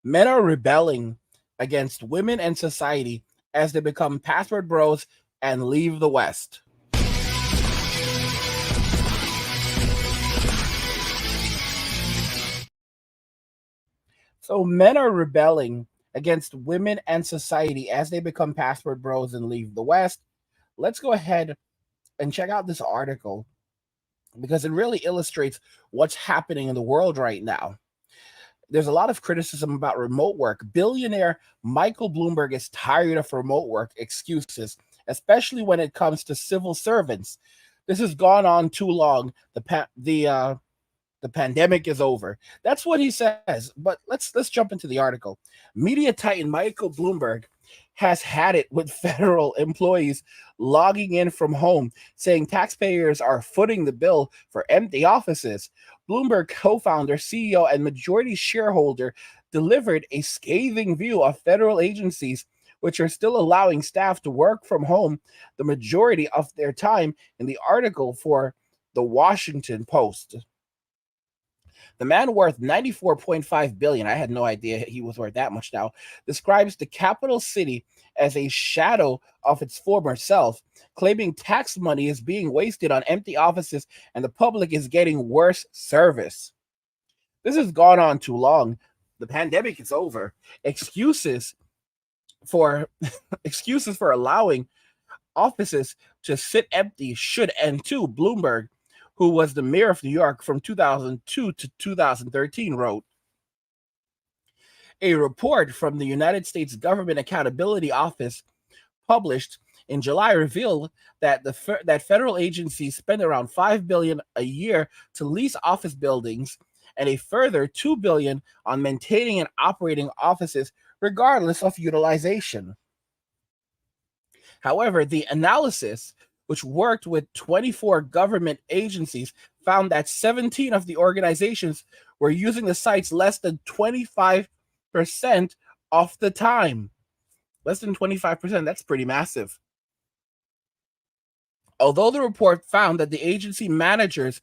Men are rebelling against women and society as they become password bros and leave the West. So men are rebelling against women and society as they become password bros and leave the West. Let's go ahead and check out this article because it really illustrates what's happening in the world right now. There's a lot of criticism about remote work. Billionaire Michael Bloomberg is tired of remote work excuses, especially when it comes to civil servants. This has gone on too long. The pandemic is over. That's what he says. But let's jump into the article. Media titan Michael Bloomberg has had it with federal employees logging in from home, saying taxpayers are footing the bill for empty offices. Bloomberg co-founder, CEO, and majority shareholder delivered a scathing view of federal agencies which are still allowing staff to work from home the majority of their time in the article for the Washington Post. The man worth 94.5 billion, I had no idea he was worth that much now, describes the capital city as a shadow of its former self, claiming tax money is being wasted on empty offices and the public is getting worse service. This has gone on too long. The pandemic is over. Excuses for excuses for allowing offices to sit empty should end too. Bloomberg, who was the mayor of New York from 2002 to 2013, wrote. A report from the United States Government Accountability Office published in July revealed that that federal agencies spend around $5 billion a year to lease office buildings and a further $2 billion on maintaining and operating offices regardless of utilization. However, the analysis, which worked with 24 government agencies, found that 17 of the organizations were using the sites less than 25% of the time. Less than 25%, that's pretty massive. Although the report found that the agency managers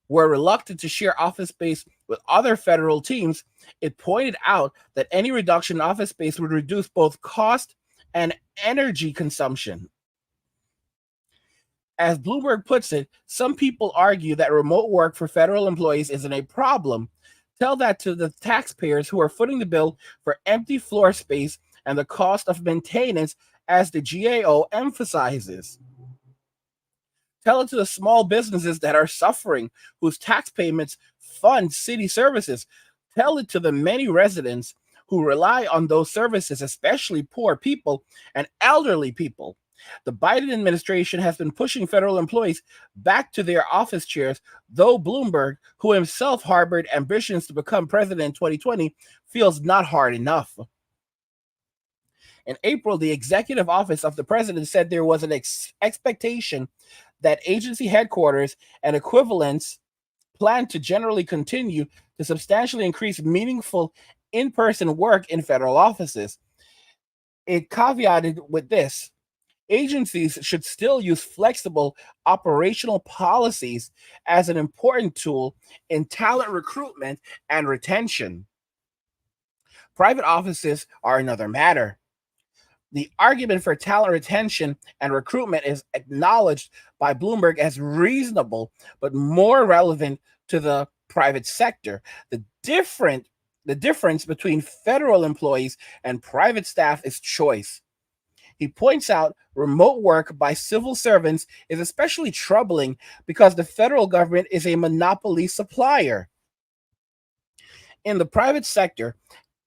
were reluctant to share office space with other federal teams, it pointed out that any reduction in office space would reduce both cost and energy consumption. As Bloomberg puts it, some people argue that remote work for federal employees isn't a problem. Tell that to the taxpayers who are footing the bill for empty floor space and the cost of maintenance, as the GAO emphasizes. Tell it to the small businesses that are suffering, whose tax payments fund city services. Tell it to the many residents who rely on those services, especially poor people and elderly people. The Biden administration has been pushing federal employees back to their office chairs, though Bloomberg, who himself harbored ambitions to become president in 2020, feels not hard enough. In April, the executive office of the president said there was an expectation that agency headquarters and equivalents plan to generally continue to substantially increase meaningful in-person work in federal offices. It caveated with this: agencies should still use flexible operational policies as an important tool in talent recruitment and retention. Private offices are another matter. The argument for talent retention and recruitment is acknowledged by Bloomberg as reasonable, but more relevant to the private sector. The difference between federal employees and private staff is choice. He points out remote work by civil servants is especially troubling because the federal government is a monopoly supplier. In the private sector,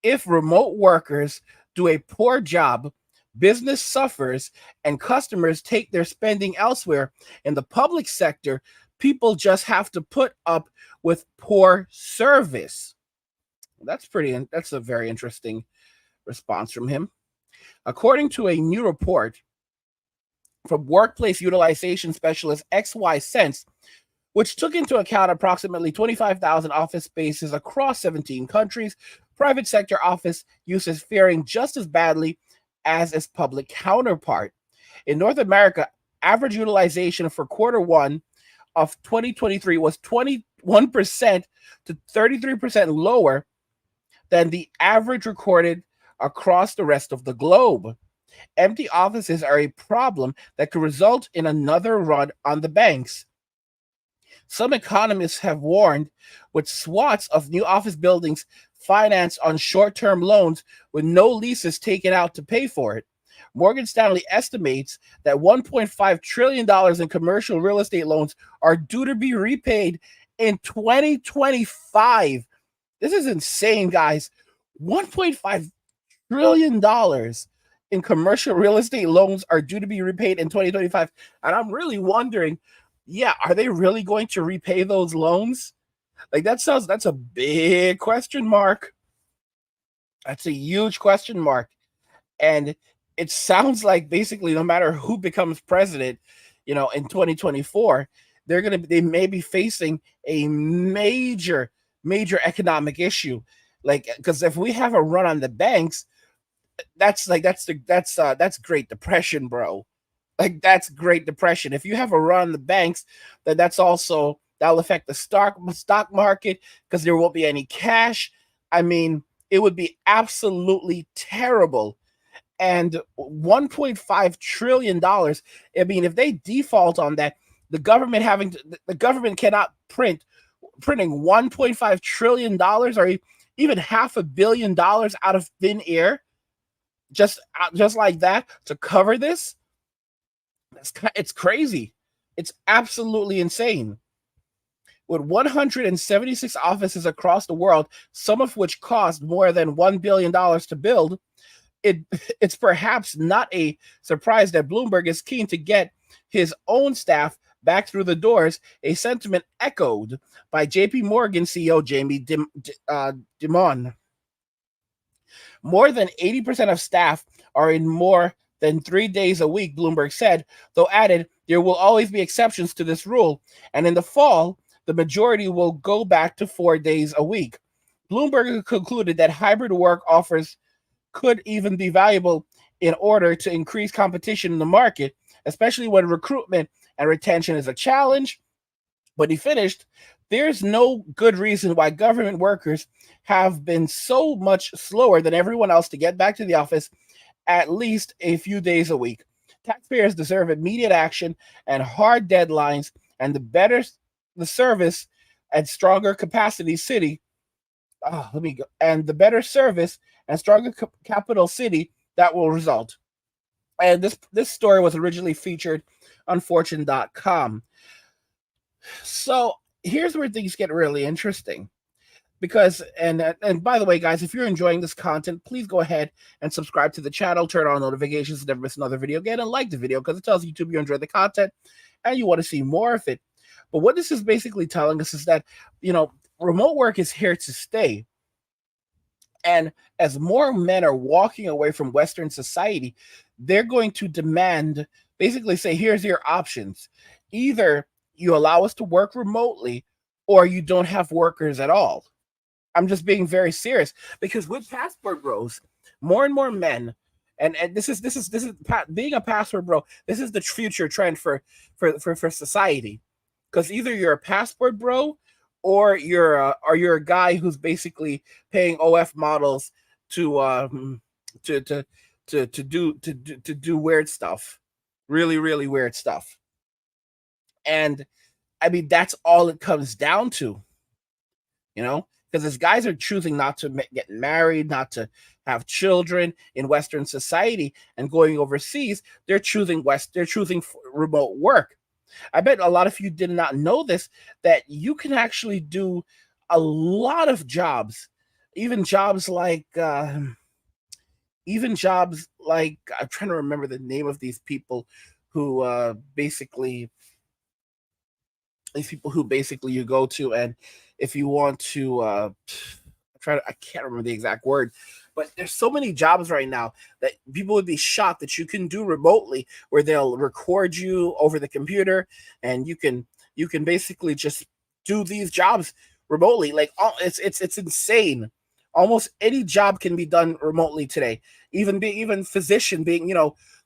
if remote workers do a poor job, business suffers and customers take their spending elsewhere. In the public sector, people just have to put up with poor service. That's a very interesting response from him. According to a new report from workplace utilization specialist XY Sense, which took into account approximately 25,000 office spaces across 17 countries, private sector office use is faring just as badly as its public counterpart. In North America, average utilization for quarter one of 2023 was 21% to 33% lower than the average recorded across the rest of the globe. Empty offices are a problem that could result in another run on the banks. Some economists have warned, with swaths of new office buildings financed on short term loans with no leases taken out to pay for it. Morgan Stanley estimates that $1.5 trillion in commercial real estate loans are due to be repaid in 2025. This is insane, guys. $1.5 trillion in commercial real estate loans are due to be repaid in 2025. And I'm really wondering, yeah, are they really going to repay those loans? Like that's a big question mark. That's a huge question mark. And it sounds like basically no matter who becomes president, in 2024, they may be facing a major economic issue. Like, because if we have a run on the banks, that's Great Depression, bro. Like, that's Great Depression. If you have a run on the banks, then that'll affect the stock market because there won't be any cash. I mean, it would be absolutely terrible. And $1.5 trillion. I mean, if they default on that, the government cannot printing $1.5 trillion or even $500 million out of thin air, just like that, to cover this. It's crazy. It's absolutely insane. With 176 offices across the world, some of which cost more than $1 billion to build, it's perhaps not a surprise that Bloomberg is keen to get his own staff back through the doors, a sentiment echoed by JP Morgan CEO Jamie Dimon. More than 80% of staff are in more than 3 days a week, Bloomberg said, though added there will always be exceptions to this rule, and in the fall, the majority will go back to 4 days a week. Bloomberg concluded that hybrid work offers could even be valuable in order to increase competition in the market, especially when recruitment and retention is a challenge. But he finished, there's no good reason why government workers have been so much slower than everyone else to get back to the office at least a few days a week. Taxpayers deserve immediate action and hard deadlines, and the better the service and stronger capacity city, and the better service and stronger capital city that will result. And this story was originally featured on Fortune.com. So here's where things get really interesting. Because, and by the way, guys, if you're enjoying this content, please go ahead and subscribe to the channel, turn on notifications to never miss another video again, and like the video because it tells YouTube you enjoy the content and you want to see more of it. But what this is basically telling us is that, remote work is here to stay. And as more men are walking away from Western society, they're going to demand, basically say, here's your options. Either you allow us to work remotely or you don't have workers at all. I'm just being very serious because with passport bros, more and more men, and this is being a passport bro. This is the future trend for society, because either you're a passport bro or you're a guy who's basically paying OF models to do weird stuff, really weird stuff, and I mean that's all it comes down to, because as guys are choosing not to get married, not to have children in Western society and going overseas, they're choosing remote work. I bet a lot of you did not know this, that you can actually do a lot of jobs, even jobs like I'm trying to remember the name of these people who basically you go to, and if you want to I can't remember the exact word, but there's so many jobs right now that people would be shocked that you can do remotely, where they'll record you over the computer and you can basically just do these jobs remotely. Like, it's insane. Almost any job can be done remotely today. Even physician being,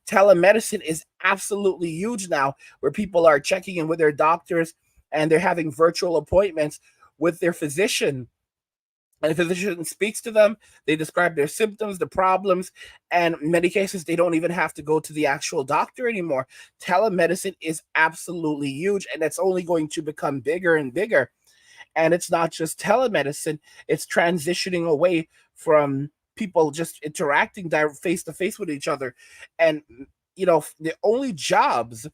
telemedicine is absolutely huge now, where people are checking in with their doctors and they're having virtual appointments with their physician. And the physician speaks to them, they describe their symptoms, the problems, and in many cases, they don't even have to go to the actual doctor anymore. Telemedicine is absolutely huge, and it's only going to become bigger and bigger. And it's not just telemedicine, it's transitioning away from people just interacting face to face with each other. And, the only jobs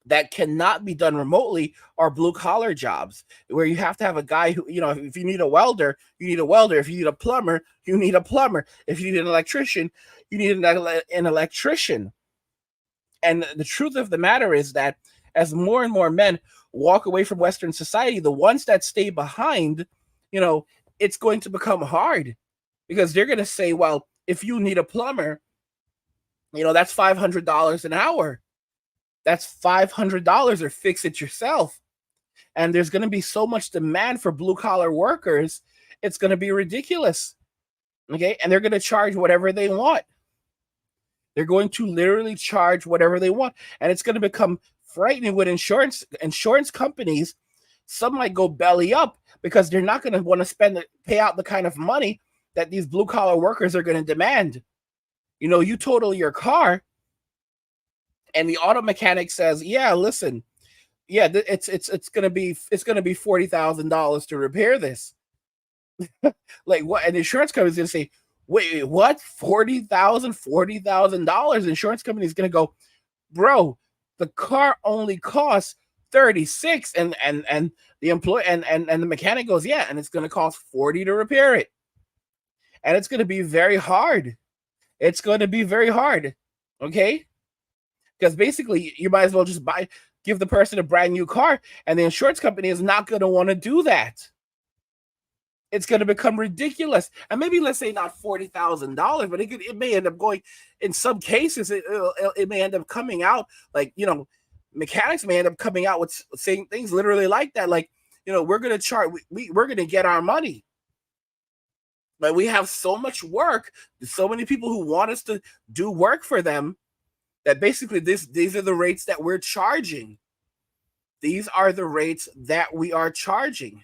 that cannot be done remotely are blue collar jobs where you have to have a guy who, if you need a welder, you need a welder. If you need a plumber, you need a plumber. If you need an electrician, you need an electrician. And the truth of the matter is that as more and more men walk away from Western society, the ones that stay behind, it's going to become hard because they're going to say, well, if you need a plumber, that's $500 an hour. That's $500 or fix it yourself. And there's going to be so much demand for blue collar workers. It's going to be ridiculous. Okay. And they're going to charge whatever they want. They're going to literally charge whatever they want. And it's going to become frightening with insurance companies. Some might go belly up because they're not going to want to pay out the kind of money that these blue collar workers are going to demand. You total your car and the auto mechanic says, yeah, listen, yeah, it's going to be $40,000 to repair this. Like what? And the insurance company's going to say, wait, what? $40,000? Insurance company is going to go, bro, the car only costs 36, and the employee and the mechanic goes, yeah, and it's going to cost 40 to repair it, and it's going to be very hard. It's going to be very hard, okay? Because basically, you might as well just give the person a brand new car, and the insurance company is not going to want to do that. It's going to become ridiculous. And maybe let's say not $40,000, but it may end up going, in some cases, it may end up coming out like, mechanics may end up coming out with saying things literally like that. Like, we're going to charge, we're going to get our money. But we have so much work, so many people who want us to do work for them, that basically these are the rates that we're charging. These are the rates that we are charging.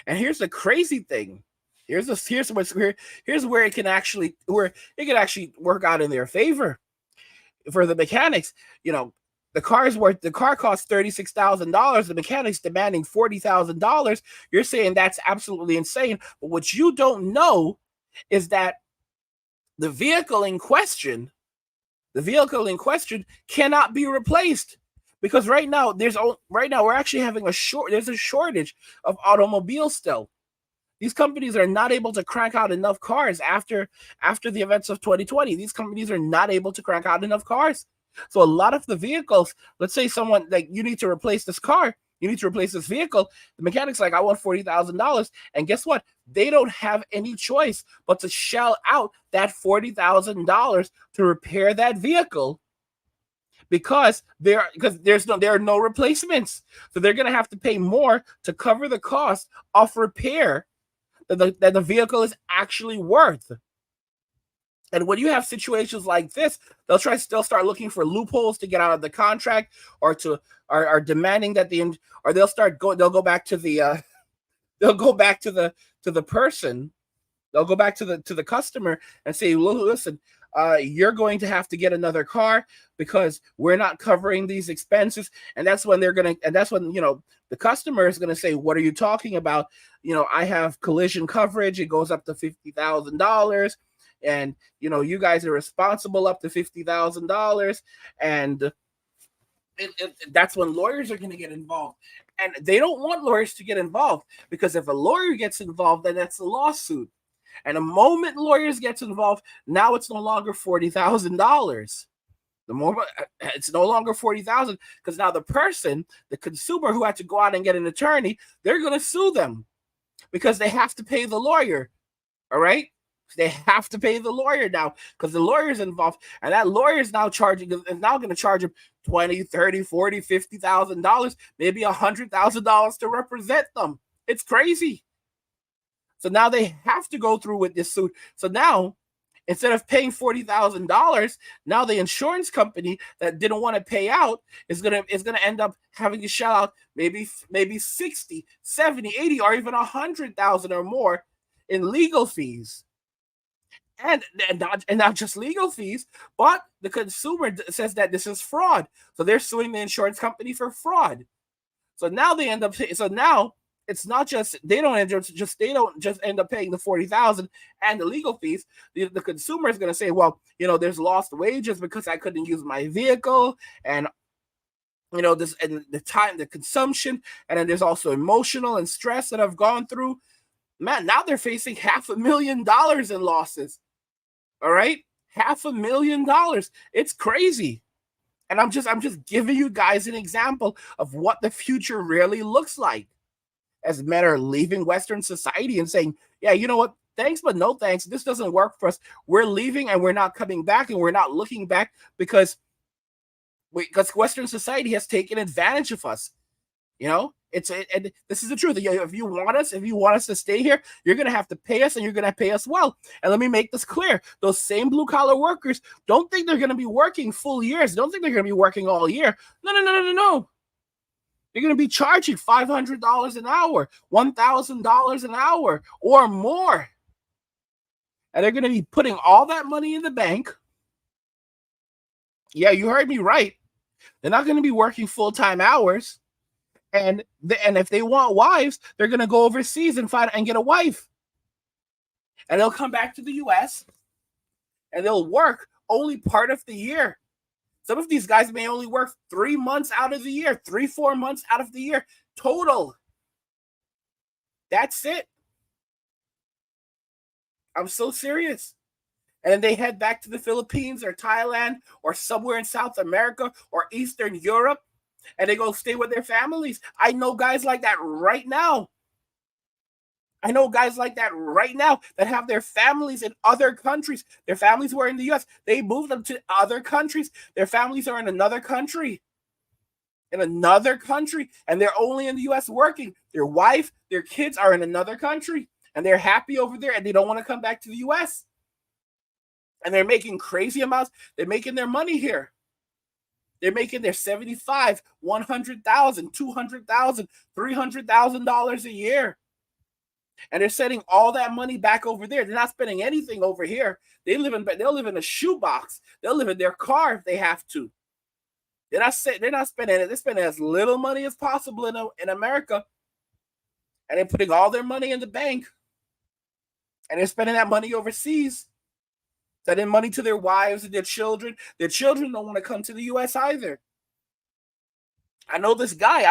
And here's the crazy thing. Here's where it can actually work out in their favor. For the mechanics, the car costs $36,000. The mechanic's demanding $40,000. You're saying that's absolutely insane. But what you don't know is that the vehicle in question cannot be replaced. Because right now we're actually having there's a shortage of automobiles still. These companies are not able to crank out enough cars after the events of 2020. These companies are not able to crank out enough cars. So a lot of the vehicles, let's say someone like, you need to replace this car, you need to replace this vehicle. The mechanic's like, I want $40,000. And guess what? They don't have any choice but to shell out that $40,000 to repair that vehicle. Because there are no replacements, so they're going to have to pay more to cover the cost of repair that the vehicle is actually worth. And when you have situations like this, they'll start looking for loopholes to get out of the contract, or demanding that they'll go back to the person. They'll go back to the customer and say, listen, you're going to have to get another car because we're not covering these expenses. And that's when the customer is going to say, what are you talking about? I have collision coverage. It goes up to $50,000. And, you guys are responsible up to $50,000. And that's when lawyers are going to get involved. And they don't want lawyers to get involved, because if a lawyer gets involved, then that's a lawsuit. And the moment lawyers gets involved, now it's no longer $40,000. It's no longer $40,000, because now the consumer who had to go out and get an attorney, they're going to sue them because they have to pay the lawyer. All right, they have to pay the lawyer now because the lawyer's involved, and that lawyer is now going to charge them $20,000, $30,000, $40,000, $50,000, maybe $100,000 to represent them. It's crazy. So now they have to go through with this suit. So now, Instead of paying $40,000, now the insurance company that didn't want to pay out is gonna end up having to shell out maybe 60, 70, 80, or even 100,000 or more in legal fees. And not just legal fees, but the consumer says that this is fraud. So they're suing the insurance company for fraud. So now they end up. So now it's not just they don't just end up paying the 40,000 and the legal fees. The consumer is going to say, well, there's lost wages because I couldn't use my vehicle, and this and the time, the consumption, and then there's also emotional and stress that I've gone through. Man, now they're facing $500,000 in losses. All right, $500,000. It's crazy. And I'm just giving you guys an example of what the future really looks like, as men are leaving Western society and saying, yeah, you know what? Thanks, but no thanks. This doesn't work for us. We're leaving and we're not coming back, and we're not looking back because Western society has taken advantage of us. And this is the truth. If you want us to stay here, you're gonna have to pay us, and you're gonna pay us well. And let me make this clear: those same blue collar workers don't think they're gonna be working full years. Don't think they're gonna be working all year. No. They're gonna be charging $500 an hour, $1,000 an hour, or more, and they're gonna be putting all that money in the bank. Yeah, you heard me right. They're not gonna be working full-time hours. And if they want wives, they're gonna go overseas and get a wife, and they'll come back to the U.S. and they'll work only part of the year. Some of these guys may only work 3 months out of the year, 3-4 months out of the year total. That's it. I'm so serious. And then they head back to the Philippines or Thailand or somewhere in South America or Eastern Europe, and they go stay with their families. I know guys like that right now. That have their families in other countries. Their families were in the U.S. They moved them to other countries. Their families are in another country. And they're only in the U.S. working. Their wife, their kids are in another country, and they're happy over there, and they don't want to come back to the U.S. And they're making crazy amounts. They're making their money here. They're making their $75,000, $100,000, $200,000, $300,000 a year. And they're sending all that money back over there. They're not spending anything over here. They'll live in a shoebox. They'll live in their car if they have to. They're not spending it. They're spending as little money as possible in America. And they're putting all their money in the bank. And they're spending that money overseas. Sending money to their wives and their children. Their children don't want to come to the U.S. either. I know this guy.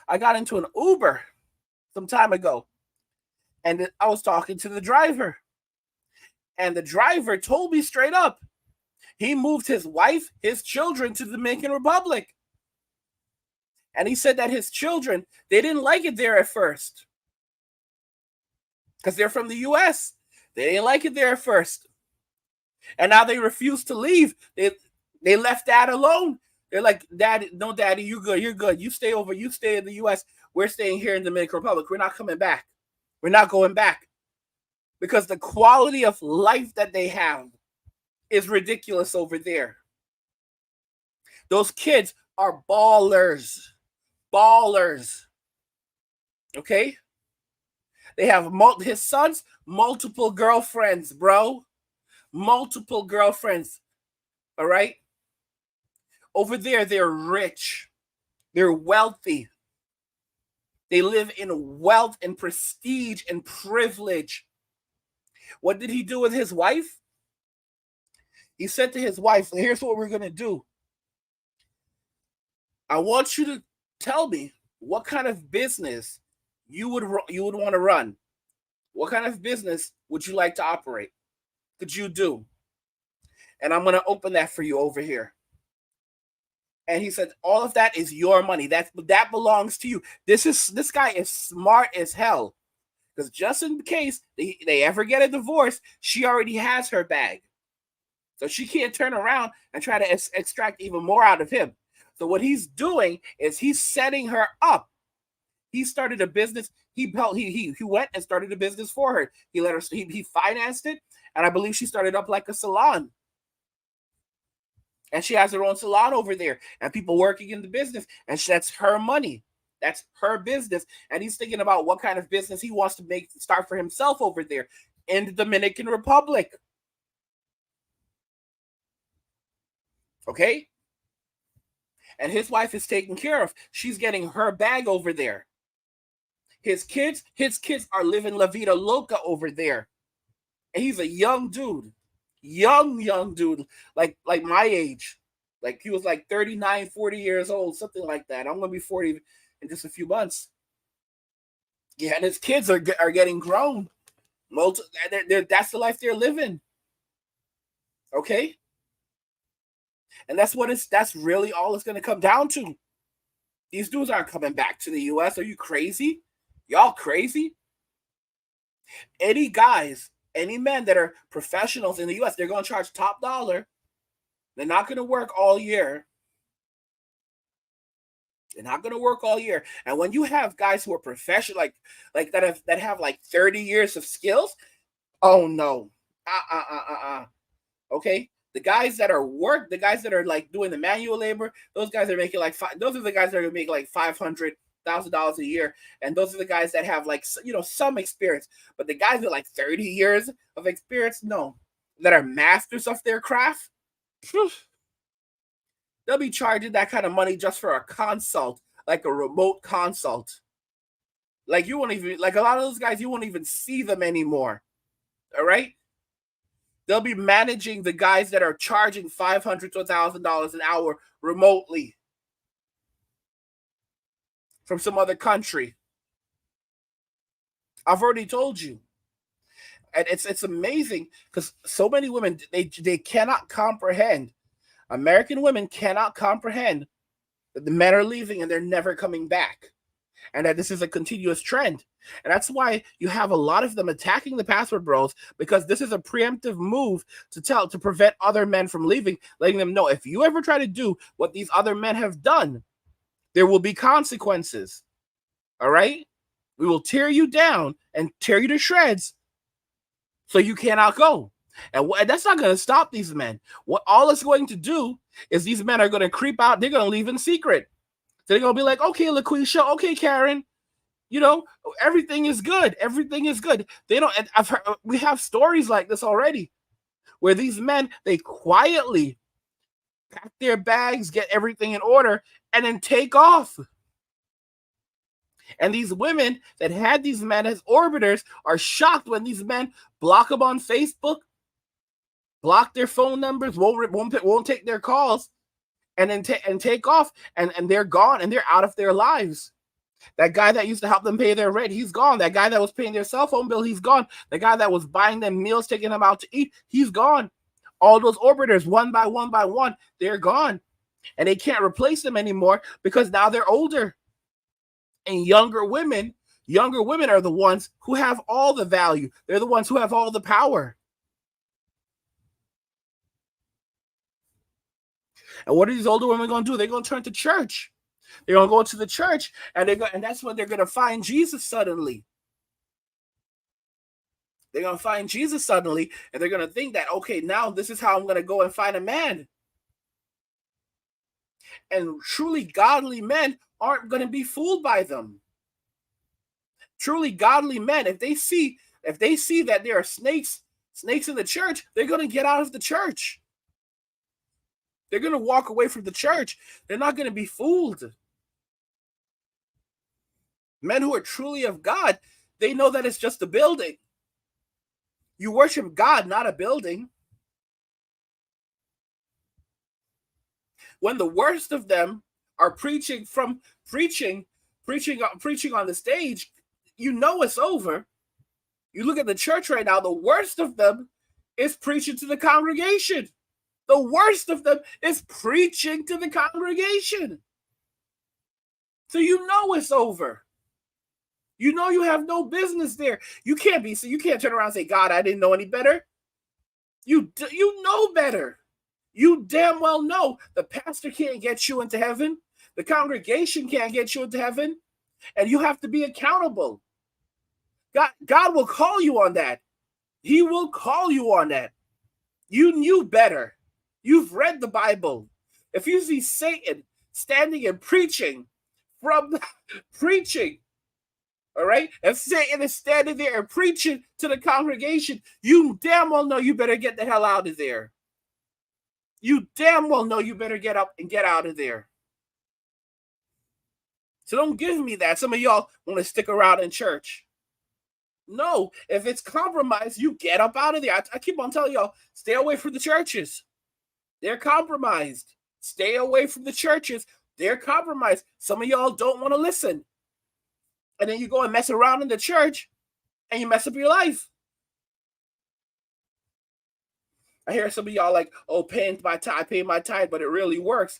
I got into an Uber some time ago, and I was talking to the driver, and the driver told me straight up, he moved his wife, his children to the Dominican Republic. And he said that his children, they didn't like it there at first because they're from the U.S. They didn't like it there at first. And now they refuse to leave. They left dad alone. They're like, Daddy, you're good. You stay in the U.S. We're staying here in the Dominican Republic. We're not coming back. We're not going back. Because the quality of life that they have is ridiculous over there. Those kids are ballers. Okay? They have his sons, multiple girlfriends, bro. Multiple girlfriends. All right? Over there, they're rich. They're wealthy. They live in wealth and prestige and privilege. What did he do with his wife? He said to his wife, here's what we're going to do. I want you to tell me what kind of business you would want to run. What kind of business would you like to operate? Could you do? And I'm going to open that for you over here. And he said, all of that is your money. That belongs to you. This guy is smart as hell. Because just in case they ever get a divorce, she already has her bag. So she can't turn around and try to extract even more out of him. So what he's doing is he's setting her up. He started a business. He went and started a business for her. He let her. He financed it, and I believe she started up like a salon. And she has her own salon over there, and people working in the business, and that's her money. That's her business, and he's thinking about what kind of business he wants to start for himself over there in the Dominican Republic. Okay, and his wife is taken care of. She's getting her bag over there. His kids are living La Vida Loca over there. And he's a young dude. Young dude. Like my age. Like he was like 39, 40 years old, something like that. I'm gonna be 40 in just a few months. Yeah, and his kids are getting grown. That's the life they're living. Okay? And that's really all it's gonna come down to. These dudes aren't coming back to the US. Are you crazy? Y'all crazy? Any men that are professionals in the US, they're going to charge top dollar. They're not going to work all year. They're not going to work all year. And when you have guys who are professional, like that have like 30 years of skills, oh no. Okay? The guys that are like doing the manual labor, those guys are making those are the guys that are going to make like $500,000 a year, and those are the guys that have like some experience. But the guys with like 30 years of experience, no, that are masters of their craft, they'll be charging that kind of money just for a consult, like a remote consult. Like you won't even like a lot of those guys, you won't even see them anymore. All right. They'll be managing the guys that are charging $500 to $1,000 an hour remotely from some other country. I've already told you. And it's amazing because so many women, they cannot comprehend. American women cannot comprehend that the men are leaving and they're never coming back. And that this is a continuous trend. And that's why you have a lot of them attacking the password bros, because this is a preemptive move to prevent other men from leaving, letting them know if you ever try to do what these other men have done, there will be consequences. All right? We will tear you down and tear you to shreds so you cannot go. And that's not going to stop these men. What all it's going to do is these men are going to creep out. They're going to leave in secret. So they're going to be like, okay, LaQuisha, okay, Karen, everything is good. Everything is good. They don't. And we have stories like this already, where these men, they quietly pack their bags, get everything in order, and then take off. And these women that had these men as orbiters are shocked when these men block them on Facebook, block their phone numbers, won't take their calls, and then take off, and they're gone, and they're out of their lives. That guy that used to help them pay their rent, he's gone. That guy that was paying their cell phone bill, he's gone. The guy that was buying them meals, taking them out to eat, he's gone. All those orbiters, one by one, they're gone. And they can't replace them anymore because now they're older. And younger women are the ones who have all the value. They're the ones who have all the power. And what are these older women going to do? They're going to turn to church. They're going to go to the church, and that's when they're going to find Jesus suddenly. They're going to find Jesus suddenly, and they're going to think that, okay, now this is how I'm going to go and find a man. And truly godly men aren't going to be fooled by them. Truly godly men, if they see that there are snakes in the church, they're going to get out of the church. They're going to walk away from the church. They're not going to be fooled. Men who are truly of God, they know that it's just a building. You worship God, not a building. When the worst of them are preaching on the stage, you know it's over. You look at the church right now, the worst of them is preaching to the congregation. The worst of them is preaching to the congregation. So you know it's over. You know you have no business there. You can't turn around and say, God, I didn't know any better. You know better. You damn well know the pastor can't get you into heaven. The congregation can't get you into heaven. And you have to be accountable. God will call you on that. He will call you on that. You knew better. You've read the Bible. If you see Satan standing and preaching from preaching, all right? If Satan is standing there and preaching to the congregation, you damn well know you better get the hell out of there. You damn well know you better get up and get out of there. So don't give me that. Some of y'all want to stick around in church. No, if it's compromised, you get up out of there. I keep on telling y'all, stay away from the churches. They're compromised. Stay away from the churches. They're compromised. Some of y'all don't want to listen. And then you go and mess around in the church and you mess up your life. I hear some of y'all like, oh, pay my tithe, but it really works.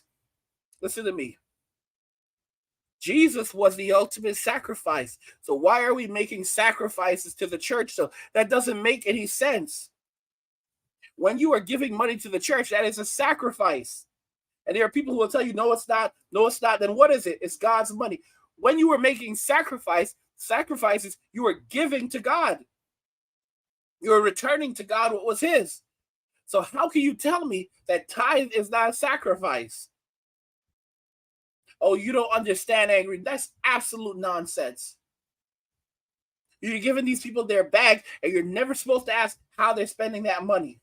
Listen to me. Jesus was the ultimate sacrifice. So why are we making sacrifices to the church? So that doesn't make any sense. When you are giving money to the church, that is a sacrifice. And there are people who will tell you, no, it's not. No, it's not. Then what is it? It's God's money. When you were making sacrifices, you were giving to God. You were returning to God what was his. So how can you tell me that tithe is not a sacrifice? Oh, you don't understand, Angry. That's absolute nonsense. You're giving these people their bag, and you're never supposed to ask how they're spending that money.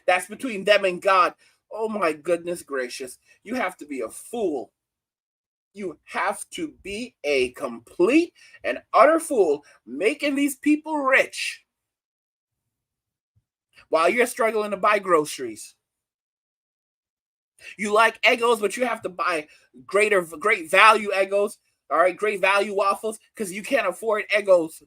That's between them and God. Oh my goodness gracious. You have to be a fool. You have to be a complete and utter fool making these people rich while you're struggling to buy groceries. You like Eggos, but you have to buy great value Eggos, all right, great value waffles, because you can't afford Eggos.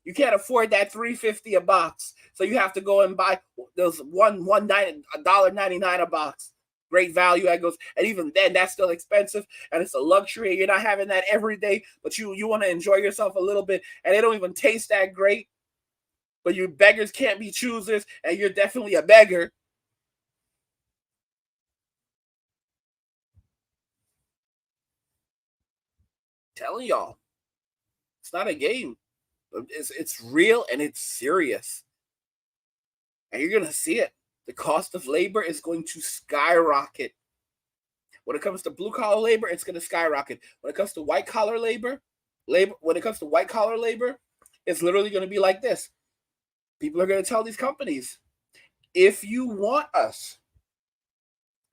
You can't afford that $3.50 a box, so you have to go and buy those $1.99 a box. Great value Eggos, and even then, that's still expensive, and it's a luxury. You're not having that every day, but you want to enjoy yourself a little bit, and they don't even taste that great. But you beggars can't be choosers, and you're definitely a beggar. Telling y'all, it's not a game. It's real and it's serious, and you're gonna see it. The cost of labor is going to skyrocket. When it comes to blue collar labor, it's going to skyrocket. When it comes to white collar labor, it's literally going to be like this. People are going to tell these companies, if you want us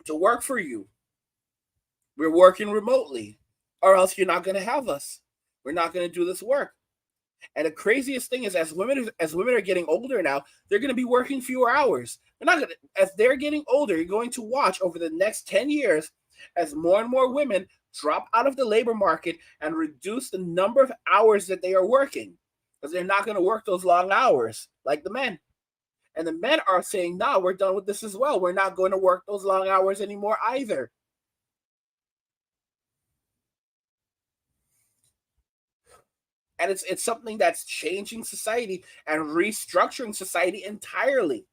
to work for you, we're working remotely, or else you're not going to have us. We're not going to do this work. And the craziest thing is, as women are getting older now, they're going to be working fewer hours. They're not going to, as they're getting older, you're going to watch over the next 10 years as more and more women drop out of the labor market and reduce the number of hours that they are working, because they're not going to work those long hours like the men. And the men are saying, no, we're done with this as well. We're not going to work those long hours anymore either. And it's something that's changing society and restructuring society entirely.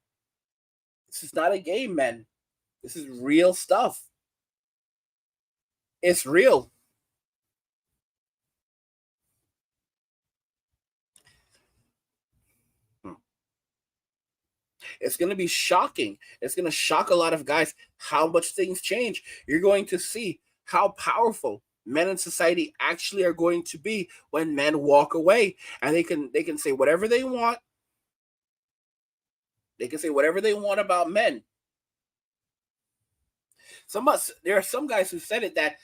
This is not a game, man. This is real stuff. It's real. It's going to be shocking. It's going to shock a lot of guys how much things change. You're going to see how powerful men in society actually are going to be when men walk away, and they can say whatever they want. They can say whatever they want about men. There are some guys who said it, that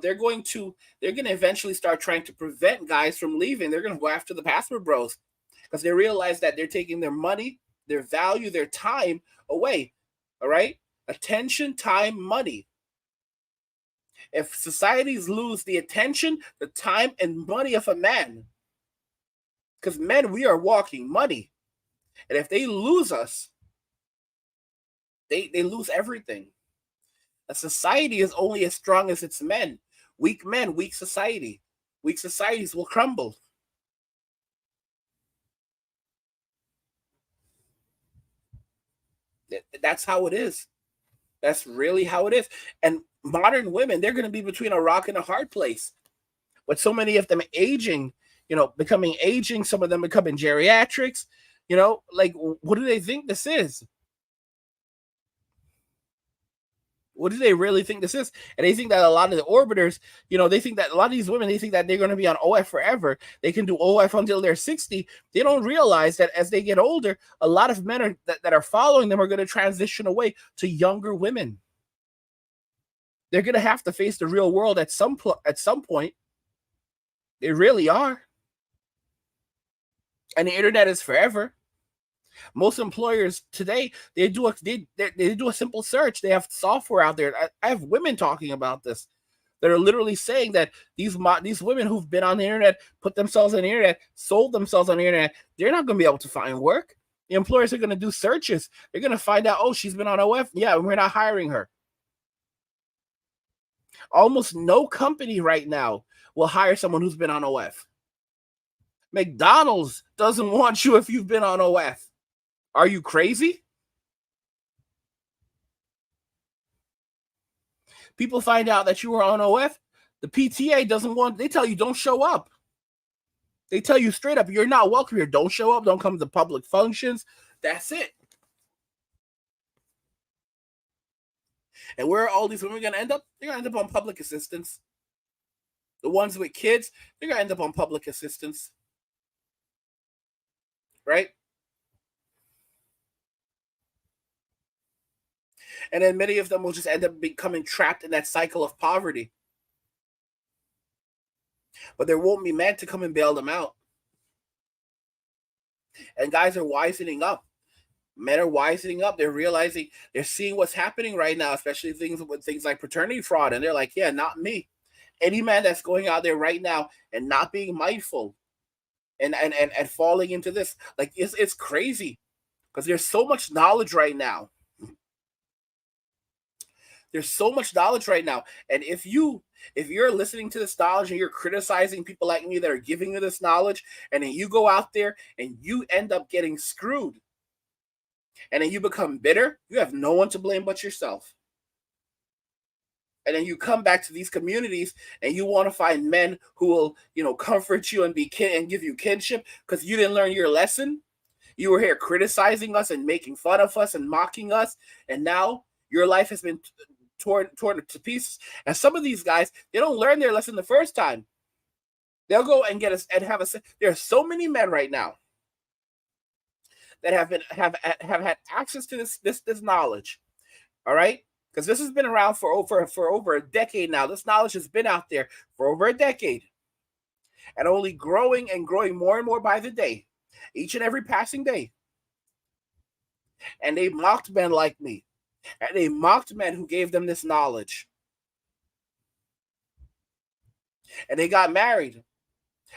they're going to eventually start trying to prevent guys from leaving. They're going to go after the password bros, because they realize that they're taking their money, their value, their time away. All right, attention, time, money. If societies lose the attention, the time, and money of a man, because men, we are walking money, and if they lose us, they lose everything. A society is only as strong as its men. Weak men, weak society. Weak societies will crumble. That's how it is. That's really how it is. And modern women, they're going to be between a rock and a hard place. With so many of them aging, becoming aging, some of them becoming geriatrics, like, what do they think this is? What do they really think this is? And they think that a lot of the orbiters, they think that a lot of these women, they think that they're going to be on OF forever. They can do OF until they're 60. They don't realize that as they get older, a lot of men that are following them are going to transition away to younger women. They're going to have to face the real world at some point. They really are. And the internet is forever. Most employers today, they do a simple search. They have software out there. I have women talking about this that are literally saying that these women who've been on the internet, put themselves on the internet, sold themselves on the internet, they're not going to be able to find work. The employers are going to do searches. They're going to find out, oh, she's been on OF. Yeah, we're not hiring her. Almost no company right now will hire someone who's been on OF. McDonald's doesn't want you if you've been on OF. Are you crazy? People find out that you were on OF. The PTA doesn't want, they tell you don't show up. They tell you straight up, you're not welcome here. Don't show up. Don't come to public functions. That's it. And where are all these women going to end up? They're going to end up on public assistance. The ones with kids, they're going to end up on public assistance. Right? And then many of them will just end up becoming trapped in that cycle of poverty. But there won't be men to come and bail them out. And guys are wisening up. Men are wisening up. They're realizing, they're seeing what's happening right now, especially things like paternity fraud. And they're like, yeah, not me. Any man that's going out there right now and not being mindful and falling into this, like, it's crazy, because there's so much knowledge right now. There's so much knowledge right now. And if you're listening to this knowledge and you're criticizing people like me that are giving you this knowledge, and then you go out there and you end up getting screwed, and then you become bitter, you have no one to blame but yourself. And then you come back to these communities and you want to find men who will, comfort you and and give you kinship because you didn't learn your lesson. You were here criticizing us and making fun of us and mocking us. And now your life has been torn to pieces. And some of these guys, they don't learn their lesson the first time. They'll go and there are so many men right now that have had access to this knowledge. All right? Because this has been around for over a decade now. This knowledge has been out there for over a decade. And only growing and growing more and more by the day. Each and every passing day. And they mocked men like me. And they mocked men who gave them this knowledge. And they got married.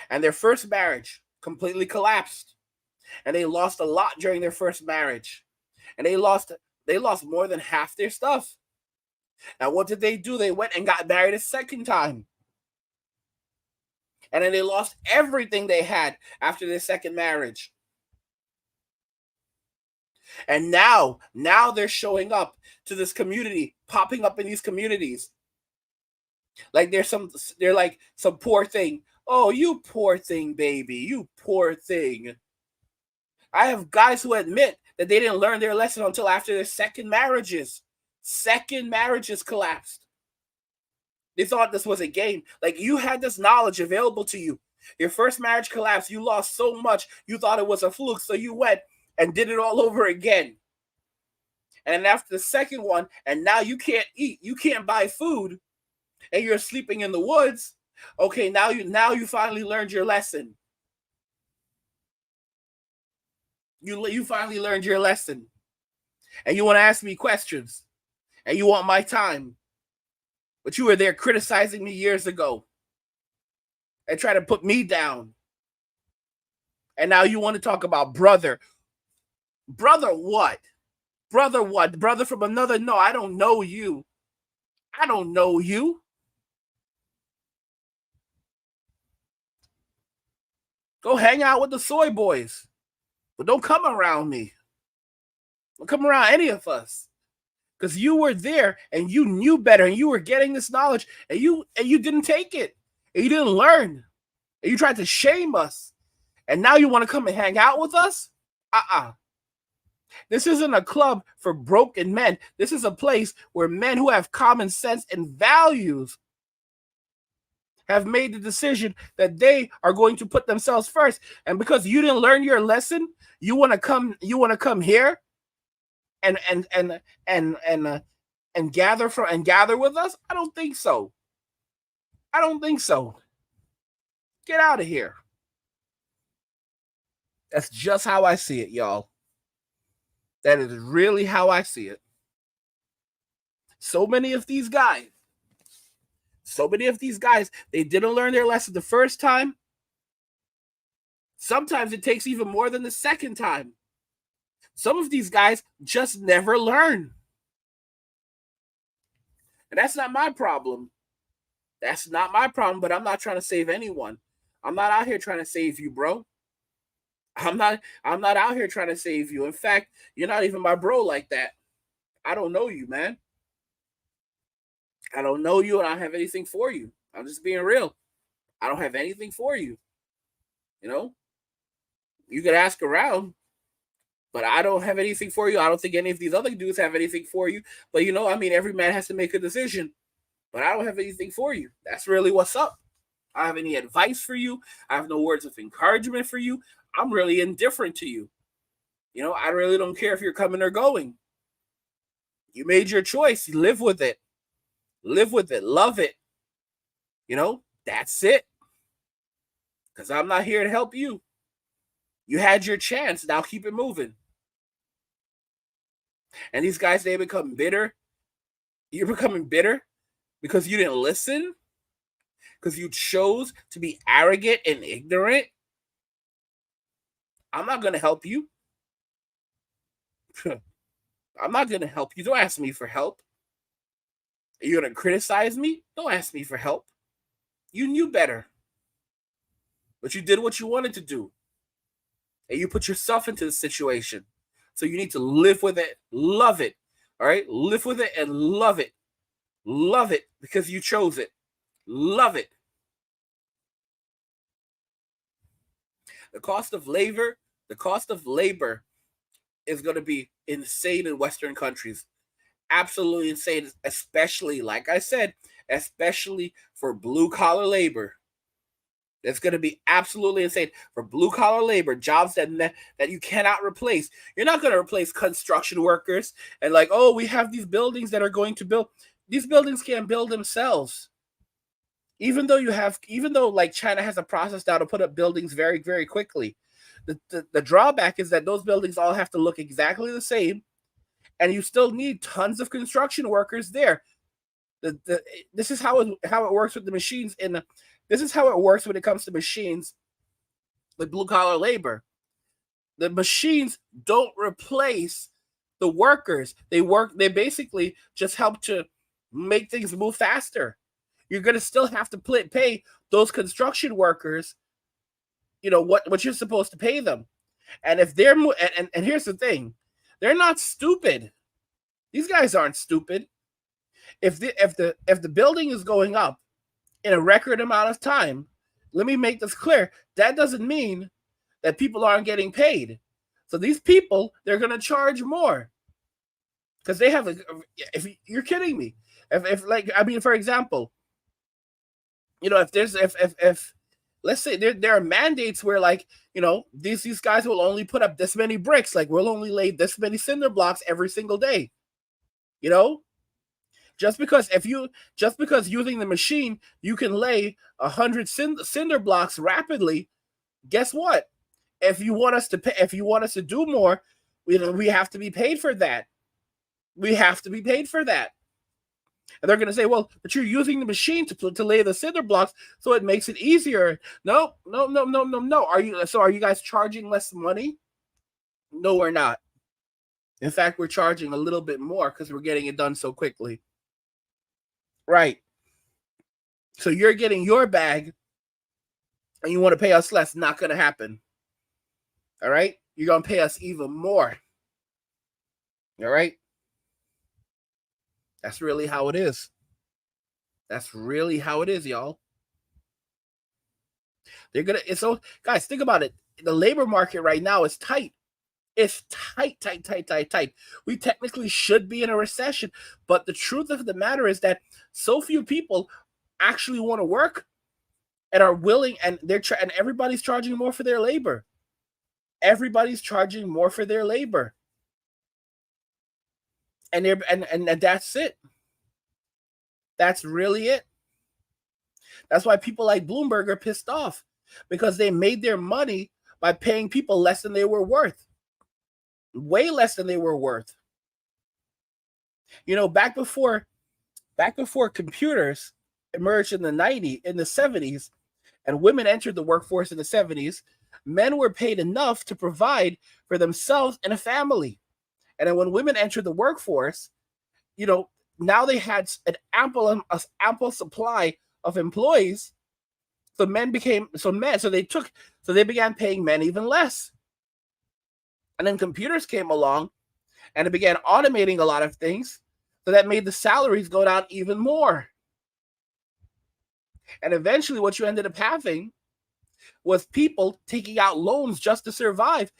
And their first marriage completely collapsed. And they lost a lot during their first marriage. And they lost more than half their stuff. Now, what did they do? They went and got married a second time. And then they lost everything they had after their second marriage. And now they're showing up to this community, popping up in these communities. Like they're like some poor thing. Oh, you poor thing, baby. You poor thing. I have guys who admit that they didn't learn their lesson until after their second marriages. Second marriages collapsed. They thought this was a game. Like, you had this knowledge available to you. Your first marriage collapsed. You lost so much. You thought it was a fluke. So you went and did it all over again. And after the second one, and now you can't eat. You can't buy food. And you're sleeping in the woods. Okay, now you finally learned your lesson. You finally learned your lesson. And you want to ask me questions. And you want my time. But you were there criticizing me years ago. And try to put me down. And now you want to talk about brother. Brother what? Brother what? Brother from another? No, I don't know you. I don't know you. Go hang out with the soy boys. But don't come around me. Don't come around any of us. because you were there and you knew better and you were getting this knowledge and you didn't take it and you didn't learn and you tried to shame us and now you want to come and hang out with us. This isn't a club for broken men. This is a place where men who have common sense and values have made the decision that they are going to put themselves first. And because you didn't learn your lesson, you want to come here and gather with us? I don't think so. I don't think so. Get out of here. That's just how I see it, y'all. That is really how I see it. So many of these guys, they didn't learn their lesson the first time. Sometimes it takes even more than the second time. Some of these guys just never learn. And that's not my problem. That's not my problem, but I'm not trying to save anyone. I'm not out here trying to save you, bro. I'm not out here trying to save you. In fact, you're not even my bro like that. I don't know you, man. I don't know you and I don't have anything for you. I'm just being real. I don't have anything for you. You know? You could ask around, but I don't have anything for you. I don't think any of these other dudes have anything for you. But every man has to make a decision. But I don't have anything for you. That's really what's up. I don't have any advice for you. I have no words of encouragement for you. I'm really indifferent to you. I really don't care if you're coming or going. You made your choice. You live with it. Live with it. Love it. That's it. Because I'm not here to help you. You had your chance. Now keep it moving. And these guys, they become bitter. You're becoming bitter because you didn't listen? Because you chose to be arrogant and ignorant? I'm not going to help you. I'm not going to help you. Don't ask me for help. Are you going to criticize me? Don't ask me for help. You knew better. But you did what you wanted to do. And you put yourself into the situation. So you need to live with it, love it. All right? Live with it and love it. Love it because you chose it. Love it. The cost of labor is going to be insane in Western countries. Absolutely insane, especially, like I said, especially for blue-collar labor. It's going to be absolutely insane for blue-collar labor, jobs that you cannot replace. You're not going to replace construction workers and we have these buildings that are going to build. These buildings can't build themselves. Even though China has a process now to put up buildings very, very quickly. The drawback is that those buildings all have to look exactly the same, and you still need tons of construction workers there. This is how it works with the machines, this is how it works when it comes to machines with blue-collar labor. The machines don't replace the workers. They basically just help to make things move faster. You're going to still have to pay those construction workers, what you're supposed to pay them. And if they're and here's the thing, they're not stupid. These guys aren't stupid. If the building is going up in a record amount of time, let me make this clear. That doesn't mean that people aren't getting paid. So these people, they're going to charge more because they have. If you're kidding me, for example, if let's say there are mandates where these guys will only put up this many bricks, we'll only lay this many cinder blocks every single day. Just because using the machine you can lay 100 cinder blocks rapidly, guess what? If you want us to do more, we have to be paid for that. We have to be paid for that. And they're going to say, well, but you're using the machine to lay the cinder blocks, so it makes it easier. No. Are you guys charging less money? No, we're not. In fact, we're charging a little bit more because we're getting it done so quickly. Right. So you're getting your bag and you want to pay us less. Not going to happen. All right. You're going to pay us even more. All right. That's really how it is. That's really how it is, y'all. They're gonna. So, guys, think about it. The labor market right now is tight. It's tight, tight, tight, tight, tight. We technically should be in a recession, but the truth of the matter is that so few people actually want to work and are willing, and and everybody's charging more for their labor. Everybody's charging more for their labor, and and that's it. That's really it. That's why people like Bloomberg are pissed off, because they made their money by paying people less than they were worth, way less than they were worth. You know, back before computers emerged in the 70s, and women entered the workforce in the 70s, men were paid enough to provide for themselves and a family. And then when women entered the workforce, you know, now they had an ample supply of employees. So they began paying men even less. And then computers came along and it began automating a lot of things. So that made the salaries go down even more. And eventually what you ended up having was people taking out loans just to survive.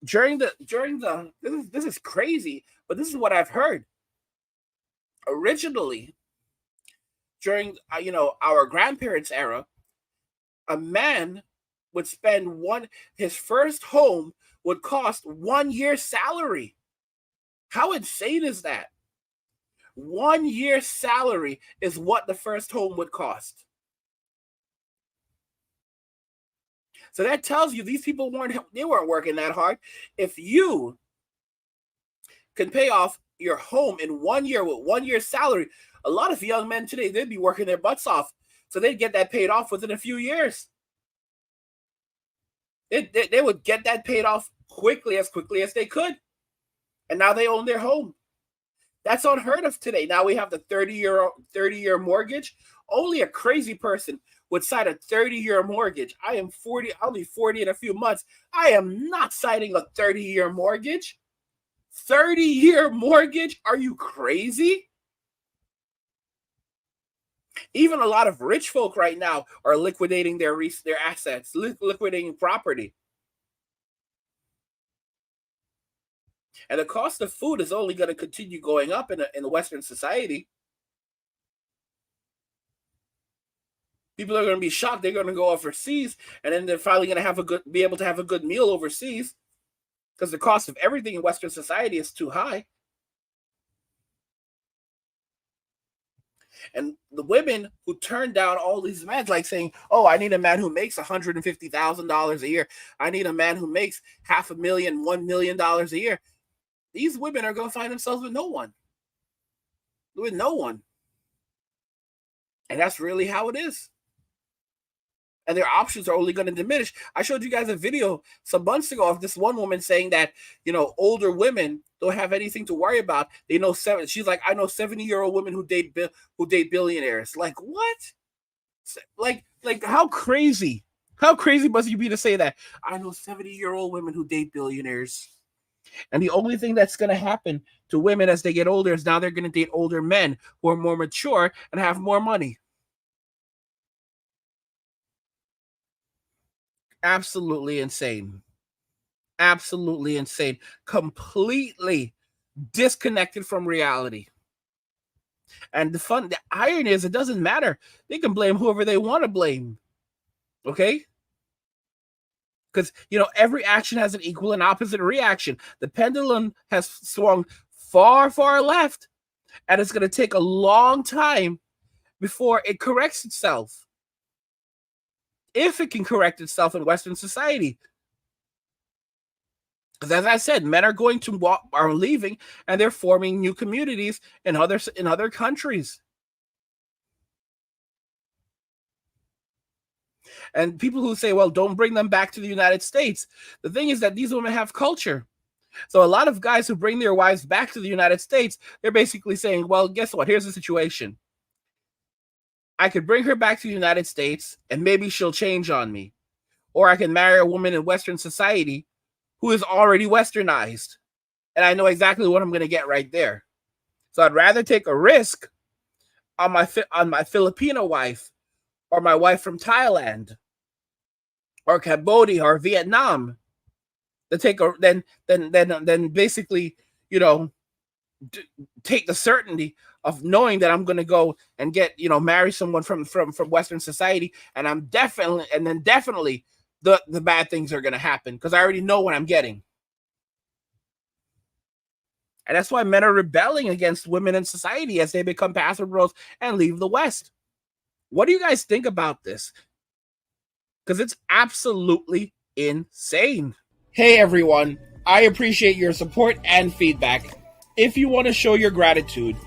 During the this is crazy, but this is what I've heard. Originally, during our grandparents' era, a man would spend his first home would cost 1 year's salary. How insane is that? 1 year's salary is what the first home would cost. So that tells you these people weren't working that hard. If you can pay off your home in 1 year with 1 year's salary, a lot of young men today, they'd be working their butts off. So they'd get that paid off within a few years. They would get that paid off quickly as they could. And now they own their home. That's unheard of today. Now we have the 30-year mortgage. Only a crazy person would sign a 30-year mortgage. I am 40. I'll be 40 in a few months. I am not signing a 30-year mortgage. 30-year mortgage? Are you crazy? Even a lot of rich folk right now are liquidating their assets, liquidating property. And the cost of food is only going to continue going up in a Western society. People are going to be shocked. They're going to go overseas, and then they're finally going to be able to have a good meal overseas, because the cost of everything in Western society is too high. And the women who turn down all these men, like saying, "Oh, I need a man who makes $150,000 a year. I need a man who makes $500,000, $1 million a year." These women are going to find themselves with no one. With no one. And that's really how it is. And their options are only going to diminish. I showed you guys a video some months ago of this one woman saying that, older women don't have anything to worry about. They know she's like, I know 70-year-old women who date billionaires. Like, what? Like how crazy? How crazy must you be to say that? I know 70-year-old women who date billionaires. And the only thing that's going to happen to women as they get older is now they're going to date older men who are more mature and have more money. Absolutely insane. Absolutely insane. Completely disconnected from reality. And the irony is, it doesn't matter. They can blame whoever they want to blame. Okay? Because, every action has an equal and opposite reaction. The pendulum has swung far, far left, and it's going to take a long time before it corrects itself. If it can correct itself in Western society. Because as I said, men are leaving, and they're forming new communities in other countries. And people who say, well, don't bring them back to the United States. The thing is that these women have culture. So a lot of guys who bring their wives back to the United States, they're basically saying, well, guess what? Here's the situation. I could bring her back to the United States and maybe she'll change on me. Or I can marry a woman in Western society who is already Westernized. And I know exactly what I'm going to get right there. So I'd rather take a risk on my Filipino wife or my wife from Thailand or Cambodia or Vietnam to take a then basically, you know, take the certainty of knowing that I'm going to go and get, marry someone from Western society, and then definitely the bad things are going to happen because I already know what I'm getting. And that's why men are rebelling against women in society as they become passive roles and leave the West. What do you guys think about this? Because it's absolutely insane. Hey everyone, I appreciate your support and feedback. If you want to show your gratitude,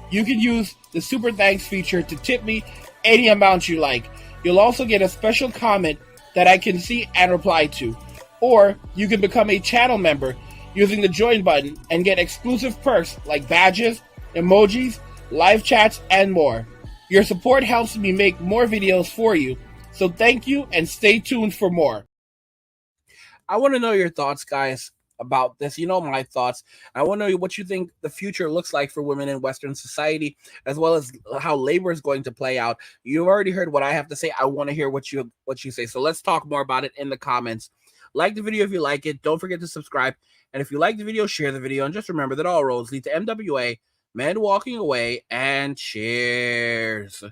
you can use the Super Thanks feature to tip me any amount you like. You'll also get a special comment that I can see and reply to. Or you can become a channel member using the join button and get exclusive perks like badges, emojis, live chats, and more. Your support helps me make more videos for you, so thank you and stay tuned for more. I want to know your thoughts, guys, about this. You know my thoughts. I want to know what you think the future looks like for women in Western society, as well as how labor is going to play out. You've already heard what I have to say. I want to hear what you say. So let's talk more about it in the comments. Like the video if you like it. Don't forget to subscribe. And if you like the video, share the video. And just remember that all roads lead to MWA, men walking away, and cheers.